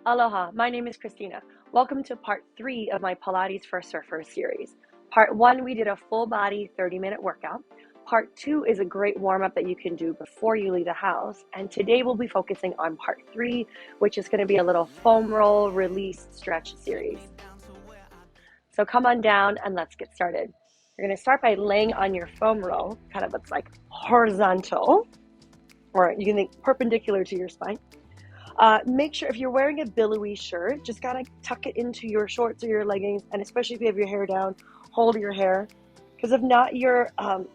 Aloha, my name is Christina. Welcome to part 3 of my Pilates for Surfers series. Part 1, we did a full body 30-minute workout. Part 2 is a great warm-up that you can do before you leave the house. And today we'll be focusing on part 3, which is going to be a little foam roll release stretch series. So come on down and let's get started. You're going to start by laying on your foam roll, kind of looks like horizontal, or you can think perpendicular to your spine. Make sure if you're wearing a billowy shirt, just gotta tuck it into your shorts or your leggings, and especially if you have your hair down, hold your hair, because if not, your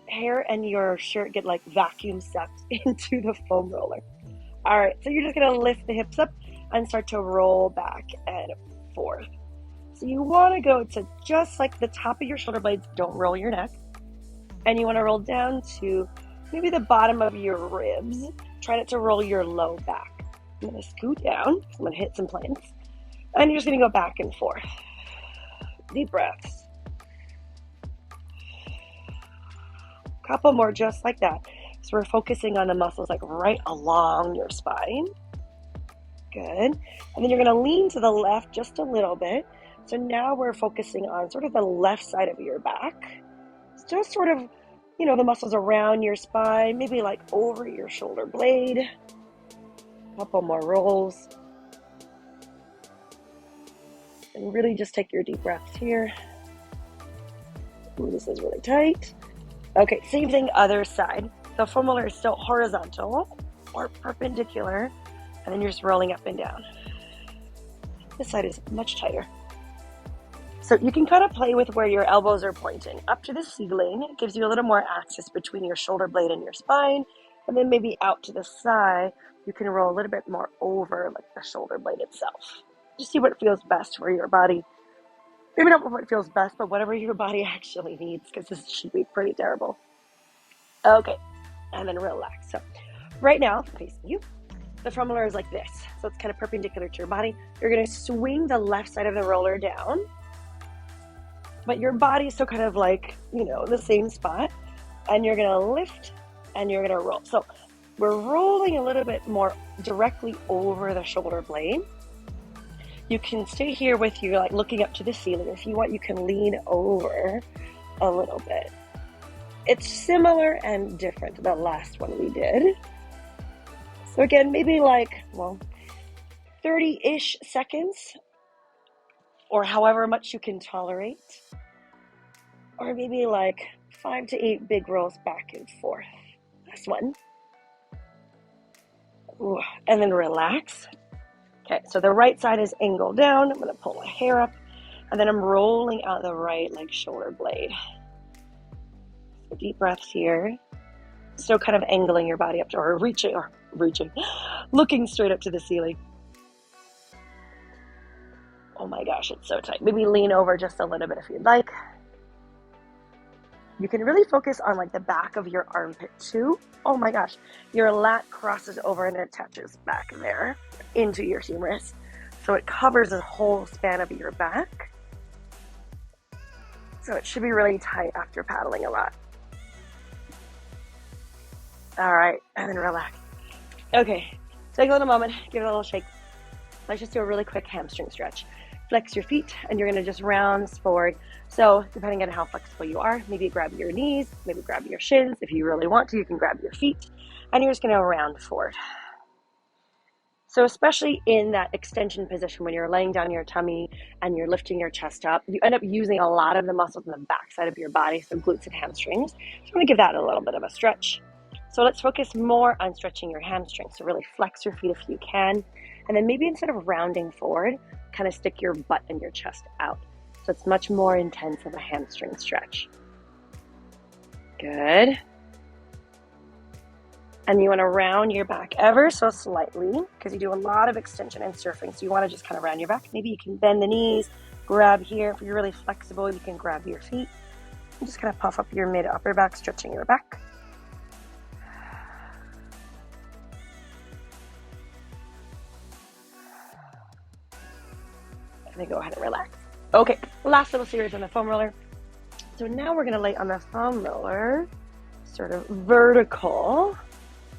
hair and your shirt get like vacuum sucked into the foam roller. All right, so you're just gonna lift the hips up and start to roll back and forth. So you wanna go to just like the top of your shoulder blades, don't roll your neck, and you wanna roll down to maybe the bottom of your ribs. Try not to roll your low back. I'm going to scoot down, I'm going to hit some planks, and you're just going to go back and forth. Deep breaths. Couple more just like that. So we're focusing on the muscles like right along your spine. Good. And then you're going to lean to the left just a little bit. So now we're focusing on sort of the left side of your back. It's just sort of, the muscles around your spine, maybe like over your shoulder blade. Couple more rolls. And really just take your deep breaths here. Ooh, this is really tight. Okay, same thing other side. The foam roller is still horizontal or perpendicular, and then you're just rolling up and down. This side is much tighter. So you can kind of play with where your elbows are pointing. Up to the ceiling, it gives you a little more access between your shoulder blade and your spine, and then maybe out to the side, you can roll a little bit more over like the shoulder blade itself. Just see what feels best for your body. Maybe not what feels best, but whatever your body actually needs, because this should be pretty terrible. Okay, and then relax. So right now, facing you, the foam roller is like this. So it's kind of perpendicular to your body. You're going to swing the left side of the roller down, but your body is still kind of like, the same spot. And you're going to lift and you're going to roll. So we're rolling a little bit more directly over the shoulder blade. You can stay here with you, like looking up to the ceiling. If you want, you can lean over a little bit. It's similar and different to the last one we did. So again, maybe 30-ish seconds, or however much you can tolerate. Or maybe 5 to 8 big rolls back and forth. Last one. Ooh, and then relax. Okay, so the right side is angled down. I'm going to pull my hair up, and then I'm rolling out the right shoulder blade. So deep breaths here. Still kind of angling your body up to, or reaching, looking straight up to the ceiling. Oh my gosh, it's so tight. Maybe lean over just a little bit if you'd like. You can really focus on the back of your armpit too. Oh my gosh, your lat crosses over and it touches back there into your humerus. So it covers the whole span of your back. So it should be really tight after paddling a lot. All right, and then relax. Okay, take a little moment, give it a little shake. Let's just do a really quick hamstring stretch. Flex your feet, and you're going to just round forward. So depending on how flexible you are, maybe grab your knees, maybe grab your shins. If you really want to, you can grab your feet, and you're just going to round forward. So especially in that extension position, when you're laying down your tummy and you're lifting your chest up, you end up using a lot of the muscles in the back side of your body, so glutes and hamstrings. So I'm going to give that a little bit of a stretch. So let's focus more on stretching your hamstrings. So really flex your feet if you can. And then maybe instead of rounding forward, kind of stick your butt and your chest out. So it's much more intense of a hamstring stretch. Good. And you want to round your back ever so slightly, because you do a lot of extension and surfing. So you want to just kind of round your back. Maybe you can bend the knees, grab here. If you're really flexible, you can grab your feet. And just kind of puff up your mid upper back, stretching your back. And then go ahead and relax. Okay, last little series on the foam roller. So now we're going to lay on the foam roller, sort of vertical,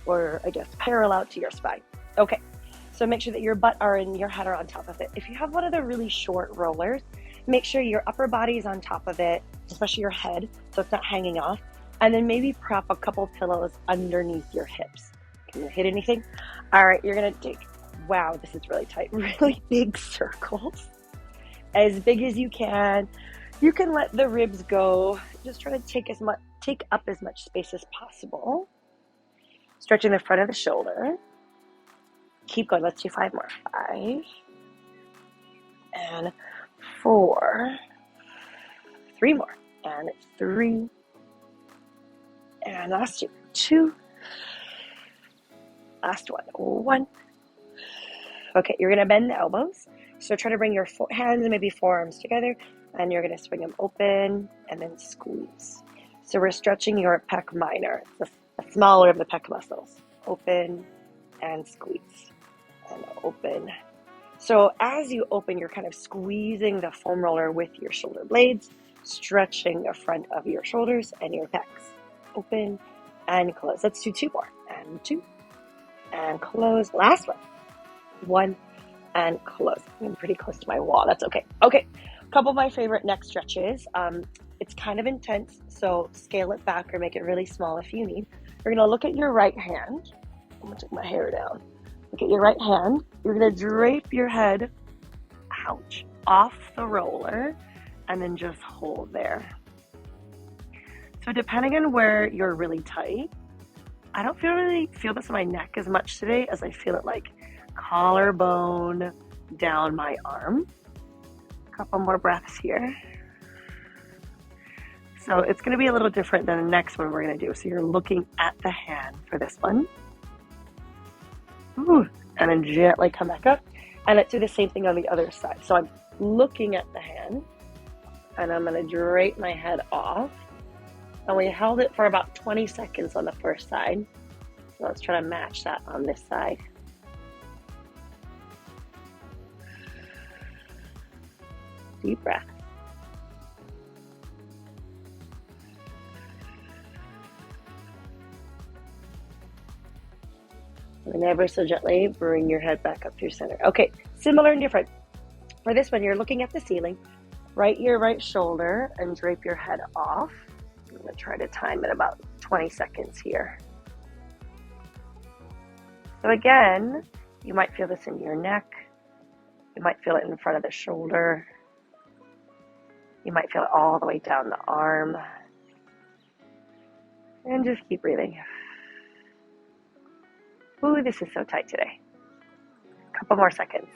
or I guess parallel to your spine. Okay, So make sure that your butt and your head are on top of it. If you have one of the really short rollers, make sure your upper body is on top of it, especially your head, so it's not hanging off. And then maybe prop a couple pillows underneath your hips. Can you hit anything? All right, you're gonna take, wow, this is really tight, really big circles. As big as you can. You can let the ribs go. Just try to take up as much space as possible. Stretching the front of the shoulder. Keep going. Let's do 5 more. 5 and 4. 3 more. And 3. And last 2. 2. Last 1. 1. Okay, you're going to bend the elbows. So try to bring your hands and maybe forearms together. And you're going to swing them open and then squeeze. So we're stretching your pec minor, the smaller of the pec muscles. Open and squeeze. And open. So as you open, you're kind of squeezing the foam roller with your shoulder blades, stretching the front of your shoulders and your pecs. Open and close. Let's do 2 more. And 2. And close. Last one. 1 and close. I'm pretty close to my wall. That's okay. Okay. A couple of my favorite neck stretches. It's kind of intense, so scale it back or make it really small if you need. You're going to look at your right hand. I'm going to take my hair down. Look at your right hand. You're going to drape your head, ouch, off the roller and then just hold there. So depending on where you're really tight, I don't really feel this in my neck as much today as I feel it like collarbone down my arm. Couple more breaths here. So it's going to be a little different than the next one we're going to do. So you're looking at the hand for this one. Ooh, and then gently come back up. And let's do the same thing on the other side. So I'm looking at the hand and I'm going to drape my head off. And we held it for about 20 seconds on the first side. So let's try to match that on this side. Deep breath. And ever so gently bring your head back up to center. Okay, similar and different. For this one, you're looking at the ceiling. Right your right shoulder and drape your head off. I'm going to try to time it about 20 seconds here. So again, you might feel this in your neck. You might feel it in front of the shoulder. You might feel it all the way down the arm. And just keep breathing. Ooh, this is so tight today. A couple more seconds.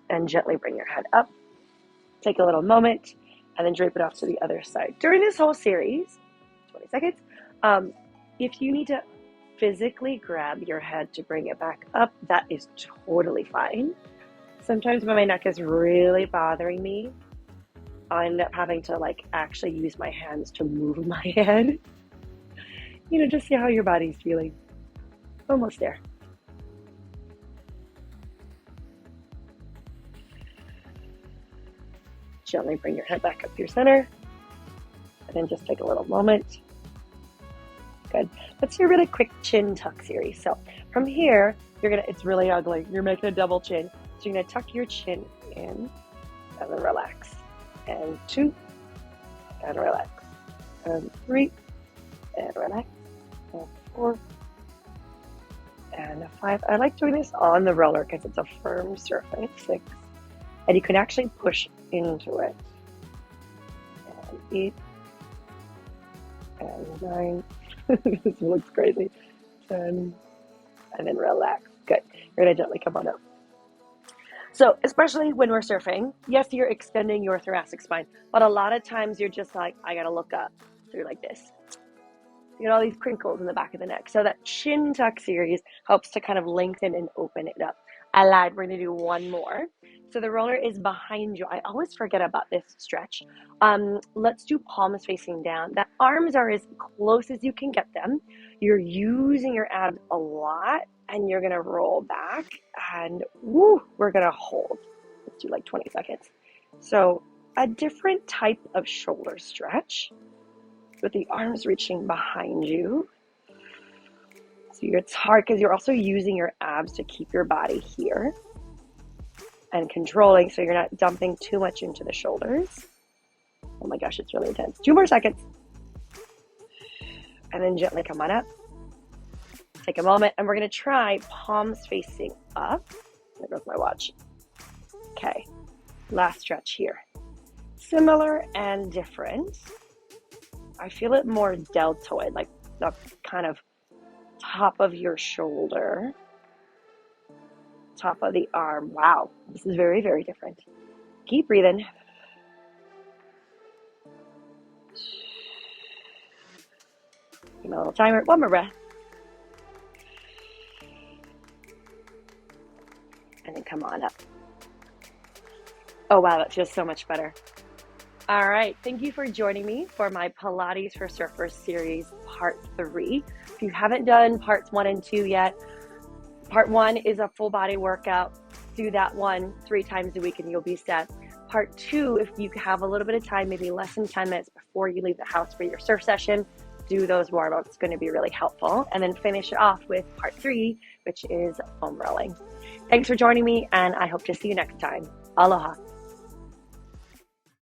And gently bring your head up. Take a little moment and then drape it off to the other side. During this whole series, 20 seconds, if you need to physically grab your head to bring it back up, that is totally fine. Sometimes when my neck is really bothering me, I end up having to actually use my hands to move my head. Just see how your body's feeling. Almost there. Gently bring your head back up to your center. And then just take a little moment. Good. Let's do a really quick chin tuck series. So from here, it's really ugly. You're making a double chin. So you're going to tuck your chin in and then relax. And 2, and relax. And 3, and relax. And 4, and 5. I like doing this on the roller because it's a firm surface. 6, and you can actually push into it. And 8, and 9. This looks crazy. 10, and then relax. Good. You're going to gently come on up. So especially when we're surfing, yes, you're extending your thoracic spine, but a lot of times you're just like, I got to look up. So you're like this. You get all these crinkles in the back of the neck. So that chin tuck series helps to kind of lengthen and open it up. I lied. We're going to do one more. So the roller is behind you. I always forget about this stretch. Let's do palms facing down. The arms are as close as you can get them. You're using your abs a lot, and you're going to roll back, and we're going to hold. Let's do 20 seconds. So a different type of shoulder stretch with the arms reaching behind you. So it's hard because you're also using your abs to keep your body here and controlling so you're not dumping too much into the shoulders. Oh my gosh, it's really intense. 2 more seconds. And then gently come on up. Take a moment, and we're going to try palms facing up. There goes my watch. Okay, last stretch here. Similar and different. I feel it more deltoid, like the kind of top of your shoulder, top of the arm. Wow, this is very, very different. Keep breathing. Give me a little timer. 1 more breath. And then come on up. Oh, wow, that feels so much better. All right, thank you for joining me for my Pilates for Surfers series, part 3. If you haven't done parts 1 and 2 yet, part 1 is a full body workout. Do that one 3 times a week and you'll be set. Part 2, if you have a little bit of time, maybe less than 10 minutes before you leave the house for your surf session, do those warm-ups. It's going to be really helpful. And then finish it off with part 3, which is foam rolling. Thanks for joining me, and I hope to see you next time. Aloha.